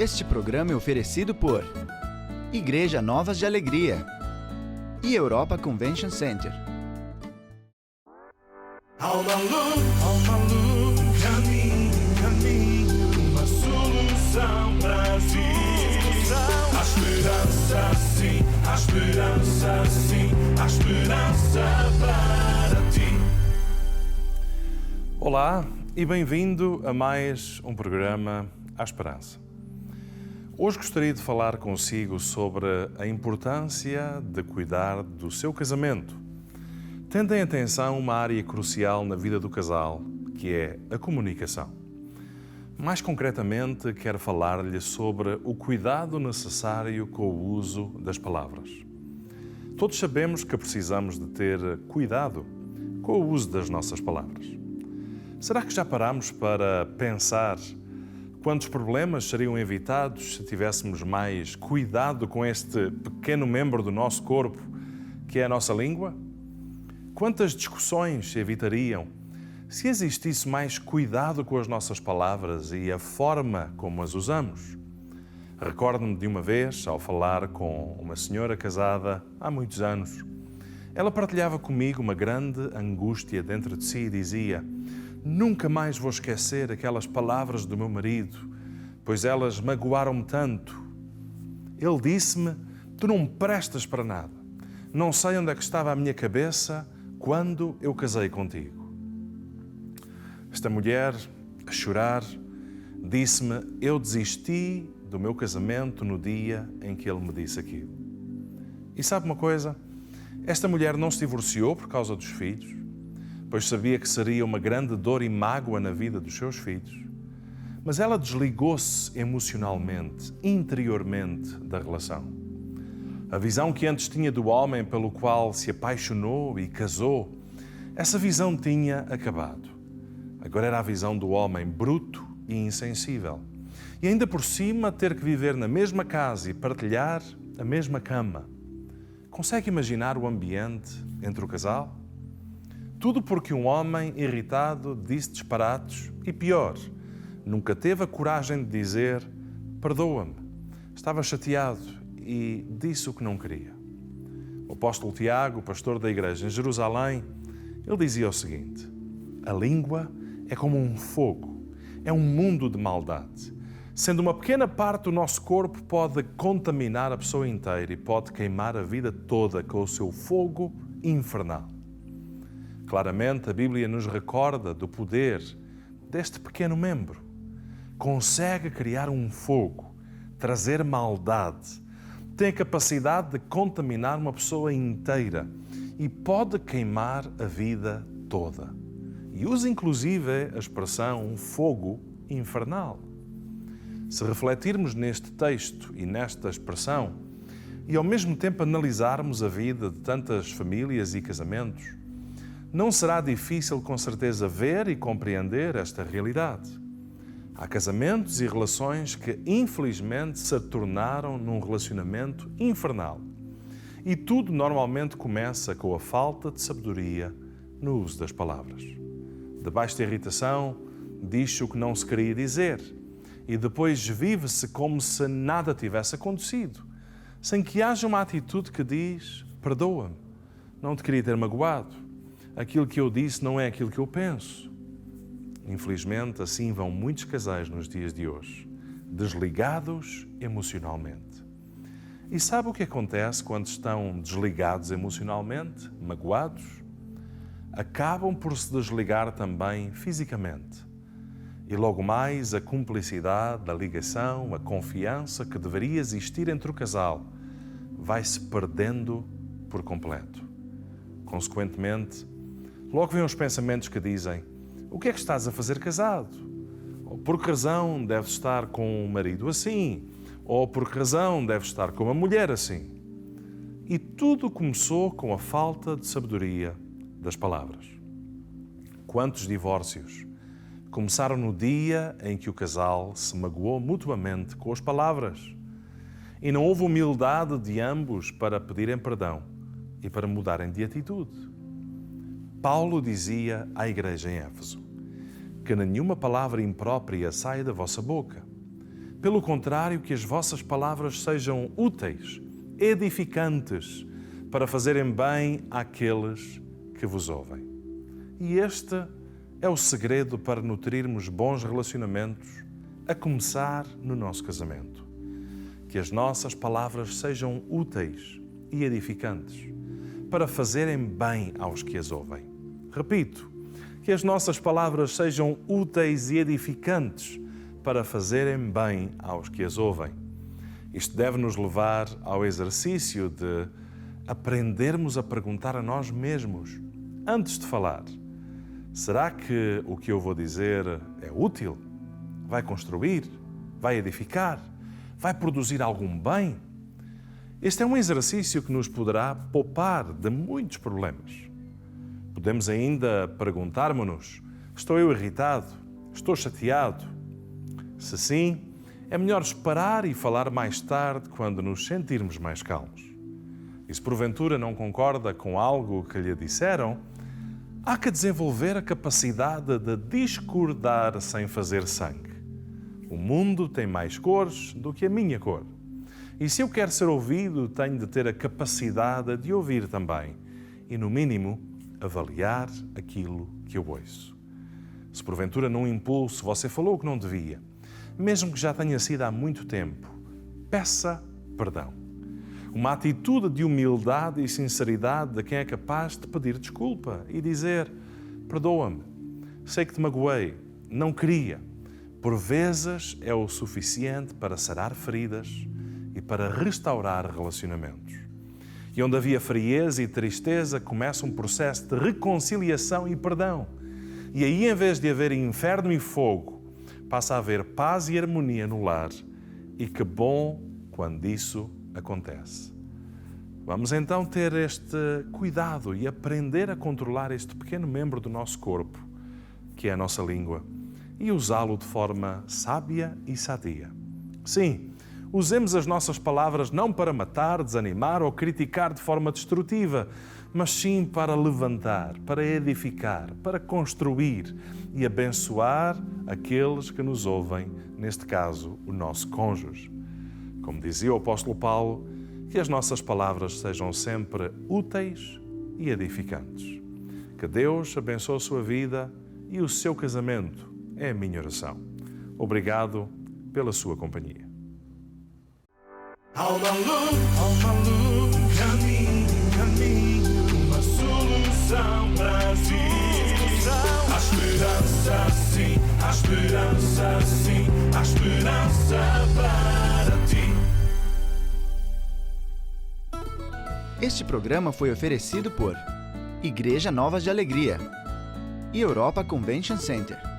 Este programa é oferecido por Igreja Novas de Alegria e Europa Convention Center. Alma luz, caminho, uma solução para si. Há esperança sim, há esperança sim, há esperança para ti. Olá e bem-vindo a mais um programa A Esperança. Hoje gostaria de falar consigo sobre a importância de cuidar do seu casamento, tendo em atenção uma área crucial na vida do casal, que é a comunicação. Mais concretamente, quero falar-lhe sobre o cuidado necessário com o uso das palavras. Todos sabemos que precisamos de ter cuidado com o uso das nossas palavras. Será que já paramos para pensar quantos problemas seriam evitados se tivéssemos mais cuidado com este pequeno membro do nosso corpo, que é a nossa língua? Quantas discussões se evitariam se existisse mais cuidado com as nossas palavras e a forma como as usamos? Recordo-me de uma vez, ao falar com uma senhora casada há muitos anos, ela partilhava comigo uma grande angústia dentro de si e dizia: nunca mais vou esquecer aquelas palavras do meu marido, pois elas magoaram-me tanto. Ele disse-me: tu não prestas para nada. Não sei onde é que estava a minha cabeça quando eu casei contigo. Esta mulher, a chorar, disse-me: eu desisti do meu casamento no dia em que ele me disse aquilo. E sabe uma coisa? Esta mulher não se divorciou por causa dos filhos, pois sabia que seria uma grande dor e mágoa na vida dos seus filhos. Mas ela desligou-se emocionalmente, interiormente da relação. A visão que antes tinha do homem pelo qual se apaixonou e casou, essa visão tinha acabado. Agora era a visão do homem bruto e insensível. E ainda por cima ter que viver na mesma casa e partilhar a mesma cama. Consegue imaginar o ambiente entre o casal? Tudo porque um homem irritado disse disparates e, pior, nunca teve a coragem de dizer: perdoa-me, estava chateado e disse o que não queria. O apóstolo Tiago, pastor da igreja em Jerusalém, ele dizia o seguinte: a língua é como um fogo, é um mundo de maldade. Sendo uma pequena parte do nosso corpo, pode contaminar a pessoa inteira e pode queimar a vida toda com o seu fogo infernal. Claramente, a Bíblia nos recorda do poder deste pequeno membro. Consegue criar um fogo, trazer maldade, tem a capacidade de contaminar uma pessoa inteira e pode queimar a vida toda. E usa inclusive a expressão fogo infernal. Se refletirmos neste texto e nesta expressão e ao mesmo tempo analisarmos a vida de tantas famílias e casamentos, não será difícil, com certeza, ver e compreender esta realidade. Há casamentos e relações que, infelizmente, se tornaram num relacionamento infernal. E tudo normalmente começa com a falta de sabedoria no uso das palavras. Debaixo da irritação, diz-se o que não se queria dizer e depois vive-se como se nada tivesse acontecido, sem que haja uma atitude que diz: perdoa-me, não te queria ter magoado. Aquilo que eu disse não é aquilo que eu penso. Infelizmente, assim vão muitos casais nos dias de hoje, desligados emocionalmente. E sabe o que acontece quando estão desligados emocionalmente, magoados? Acabam por se desligar também fisicamente. E logo mais a cumplicidade, a ligação, a confiança que deveria existir entre o casal vai-se perdendo por completo. Consequentemente, logo vêm os pensamentos que dizem: o que é que estás a fazer casado? Ou por que razão deves estar com um marido assim? Ou por que razão deves estar com uma mulher assim? E tudo começou com a falta de sabedoria das palavras. Quantos divórcios começaram no dia em que o casal se magoou mutuamente com as palavras e não houve humildade de ambos para pedirem perdão e para mudarem de atitude? Paulo dizia à igreja em Éfeso: que nenhuma palavra imprópria saia da vossa boca, Pelo contrário, que as vossas palavras sejam úteis, edificantes, para fazerem bem àqueles que vos ouvem. E este é o segredo para nutrirmos bons relacionamentos, a começar no nosso casamento. Que as nossas palavras sejam úteis e edificantes, para fazerem bem aos que as ouvem. Repito, que as nossas palavras sejam úteis e edificantes, para fazerem bem aos que as ouvem. Isto deve nos levar ao exercício de aprendermos a perguntar a nós mesmos, antes de falar: será que o que eu vou dizer é útil? Vai construir? Vai edificar? Vai produzir algum bem? Este é um exercício que nos poderá poupar de muitos problemas. Podemos ainda perguntarmos-nos: estou eu irritado? Estou chateado? Se sim, é melhor esperar e falar mais tarde, quando nos sentirmos mais calmos. E se porventura não concorda com algo que lhe disseram, há que desenvolver a capacidade de discordar sem fazer sangue. O mundo tem mais cores do que a minha cor. E se eu quero ser ouvido, tenho de ter a capacidade de ouvir também. E, no mínimo, avaliar aquilo que eu ouço. Se porventura num impulso você falou o que não devia, mesmo que já tenha sido há muito tempo, peça perdão. Uma atitude de humildade e sinceridade de quem é capaz de pedir desculpa e dizer: perdoa-me, sei que te magoei, não queria. Por vezes é o suficiente para sarar feridas e para restaurar relacionamentos. E onde havia frieza e tristeza, começa um processo de reconciliação e perdão. E aí, em vez de haver inferno e fogo, passa a haver paz e harmonia no lar. E que bom quando isso acontece. Vamos então ter este cuidado e aprender a controlar este pequeno membro do nosso corpo, que é a nossa língua, e usá-lo de forma sábia e sadia. Sim, usemos as nossas palavras não para matar, desanimar ou criticar de forma destrutiva, mas sim para levantar, para edificar, para construir e abençoar aqueles que nos ouvem, neste caso, o nosso cônjuge. Como dizia o apóstolo Paulo, que as nossas palavras sejam sempre úteis e edificantes. Que Deus abençoe a sua vida e o seu casamento. É a minha oração. Obrigado pela sua companhia. Há uma luz, um caminho, uma solução para ti. Há esperança sim, há esperança sim, há esperança para ti. Este programa foi oferecido por Igreja Novas de Alegria e Europa Convention Center.